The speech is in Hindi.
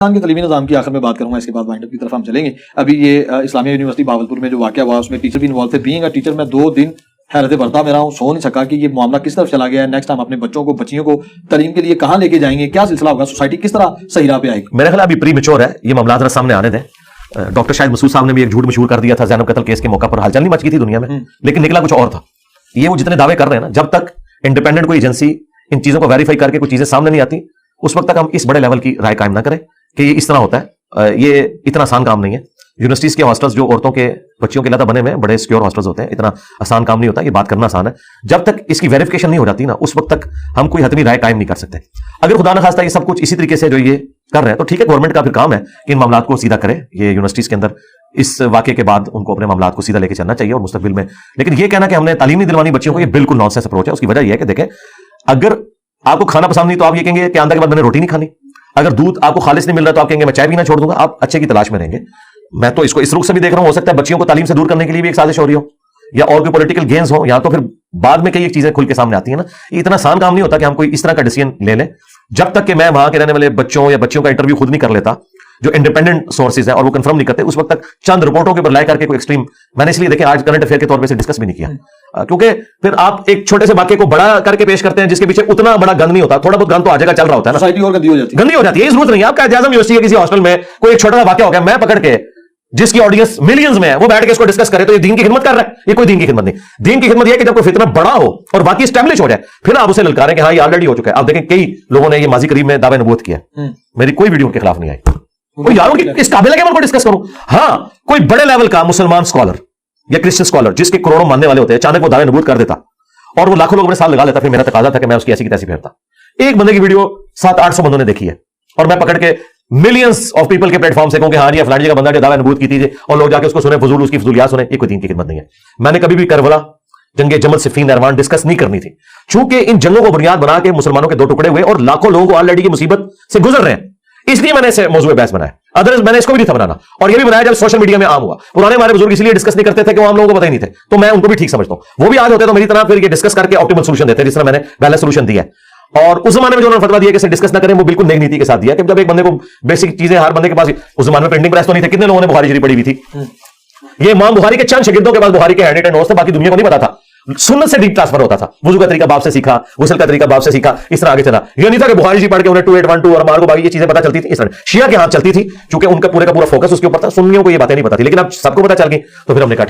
के तलीमी निज़ाम की आखिर में बात करूंगा, इसके बाद वाइंड अप की तरफ हम चलेंगे। अभी ये इस्लामिया यूनिवर्सिटी भावलपुर में जो वाक़या हुआ उसमें टीचर भी इन्वॉल्व थे। बीइंग अ टीचर मैं 2 दिन हैरत बरता में रहा हूँ, सो नहीं सका कि ये मामला किस तरफ चला गया है। नेक्स्ट हम अपने बच्चों को बच्चियों को तालीम के लिए कहाँ लेके जाएंगे, क्या सिलसिला होगा, सोसाइटी किस तरह सही राह पे आएगी। मेरा ख्याल अभी प्री मैच्योर है, ये मामला जरा सामने आने दें। डॉक्टर शाहिद मसूद साहब ने भी एक झूठ मशहूर कर दिया था ज़ैनब कत्ल केस के मौका पर, हलचल नहीं मच गई थी दुनिया में, लेकिन निकला कुछ और था। ये वो जितने दावे कर रहे हैं ना, जब तक इंडिपेंडेंट कोई एजेंसी इन चीजों को वेरीफाई करके कुछ चीजें सामने नहीं आती, उस वक्त तक हम इस बड़े लेवल की राय कायम ना करें कि ये इस तरह होता है। ये इतना आसान काम नहीं है। यूनिवर्सिटीज के हॉस्टल्स जो औरतों के बच्चियों के लिए बने हुए हैं, बड़े सिक्योर हॉस्टल्स होते हैं, इतना आसान काम नहीं होता। ये बात करना आसान है, जब तक इसकी वेरिफिकेशन नहीं हो जाती ना, उस वक्त तक हम कोई हतमी राय कायम नहीं कर सकते। अगर खुदा न खास्ता ये सब कुछ इसी तरीके से जो ये कर रहे हैं तो ठीक है, गवर्नमेंट का फिर काम है कि इन मामला को सीधा करे। ये यूनिवर्सिटीज के अंदर इस वाक़े के बाद उनको अपने मामला को सीधा लेके चलना चाहिए और मुस्तकबिल में। लेकिन ये कहना कि हमने तालीम नहीं दिलवानी बच्चियों को, ये बिल्कुल नॉनसेंस अप्रोच है। उसकी वजह यह है कि देखें, अगर आपको खाना पसंद नहीं तो आप ये कहेंगे कि आंदा के बाद मैंने रोटी नहीं खानी। अगर दूध आपको खालिस नहीं मिल रहा तो आप कहेंगे मैं चाय पीना छोड़ दूंगा। आप अच्छे की तलाश में रहेंगे। मैं तो इसको इस रुख से भी देख रहा हूं, हो सकता है बच्चियों को तालीम से दूर करने के लिए भी एक साजिश हो रही हो, या और कोई पॉलिटिकल गेन्स हो, या तो फिर बाद में कई एक चीजें खुल के सामने आती है ना। ये इतना आसान काम नहीं होता कि हम कोई इस तरह का डिसीजन ले लें। जब तक कि मैं वहां के रहने वाले बच्चों या बच्चियों का इंटरव्यू खुद नहीं कर लेता, जो इंडिपेंडेंट सोर्सेज हैं और वो कंफर्म नहीं करते, उस वक्त तक चंद रिपोर्टों के ऊपर लाए करके कोई एक्सट्रीम, मैंने इसलिए देखें आज करंट अफेयर के तौर पे डिस्कस भी नहीं किया, क्योंकि फिर आप एक छोटे से वाक्य को बड़ा करके पेश करते हैं जिसके पीछे उतना बड़ा गंद नहीं होता। थोड़ा बहुत गंद तो आ जाएगा, चल रहा होता है ना, सोसाइटी और गंदी हो जाती है। ये जरूरत नहीं है। आपका एजाज़म यूनिवर्सिटी है, किसी हॉस्टल में कोई एक छोटा सा वाक्य हो गया, मैं पकड़ के जिसकी ऑडियंस मिलियंस में है वो बैठ के इसको डिस्कस करे, तो ये दीन की खिदमत कर रहा है। ये कोई दीन की खिदमत नहीं। दीन की खिदमत ये है कि जब कोई फितना बड़ा हो और बाकी स्टैब्लिश हो जाए, फिर आप उसे ललकारें कि हाँ ये ऑलरेडी हो चुका है। आप देखें कई लोगों ने ये माजी करीब में दावे नबूवत किया, मेरी कोई वीडियो उनके खिलाफ नहीं आई। कोई यारों इस काबिल है कि मैं उनको डिस्कस करूं। हाँ, कोई बड़े लेवल का मुसलमान स्कॉलर या क्रिश्चियन स्कॉलर जिसके करोड़ों मानने वाले होते हैं, अचानक वो दावे नबूवत कर देता और वो लाखों लोग अपने साथ लगा लेता, फिर मेरा तकाजा था कि मैं उसकी ऐसी की तैसी फेरता। एक बंदे की वीडियो 700-800 बंदों ने देखी है और मैं पकड़ के मिलियंस ऑफ पीपल के प्लेटफॉर्म से कहूं कि हाँ जी फलानी का बंदा जो दावा नबूवत की थी और लोग जाके उसको सुने, फजूल उसकी फजूलियात सुने। ये कोई दीन की खिदमत नहीं है। मैंने कभी भी करबला, जंगे जमल, सिफीन, नरवान डिस्कस नहीं करनी थी, चूंकि इन जंगों को बुनियाद बना के मुसलमानों के 2 टुकड़े हुए और लाखों लोगों को ऑलरेडी की मुसीबत से गुजर रहे हैं, इसलिए मैंने इसे मौजूद बहस बनाया। अदरवाइज मैंने इसको भी नहीं था बनाना, और ये भी बनाया जब सोशल मीडिया में आम हुआ। पुराने हमारे बुजुर्ग इसलिए डिस्कस नहीं करते थे कि वो आम लोगों को पता ही नहीं थे, तो मैं उनको भी ठीक समझता हूं। वो भी आज होते तो मेरी तरह फिर ये डिस्कस करके ऑप्टिमल सोल्यूशन देते, जिस तरह मैंने बैलेंस सोल्यूशन दिया है। और उस जमाने में जो उन्होंने फतवा दिया कि इसे डिस्कस ना करें, वो बिल्कुल नई नीति के साथ दिया कि जब एक बंदे को बेसिक चीजें, हर बंदे के पास उस जमाने में प्रिंटिंग प्रेस तो नहीं थे, कितने लोगों ने बुखारी शरीफ पढ़ी हुई थी। ये इमाम बुखारी के चंद शागिर्दों के पास बुखारी के हैंड नोट्स थे, बाकी दुनिया को नहीं पता था। सुन्नत से डीप ट्रांसफर होता था। वुजू का तरीका बाप से सीखा, गुस्ल का तरीका बाप से सीखा, इस तरह आगे चला। ये नहीं था कि बुखारी जी पढ़ के उन्हें 2812 और मार्गो बाकी ये चीजें पता चलती थी। इस तरह शिया के हाथ चलती थी, क्योंकि उनका पूरे का पूरा फोकस उसके ऊपर था। सुन्नियों को ये बातें नहीं पता थी, लेकिन अब सबको पता चल गई, तो फिर हमने कहा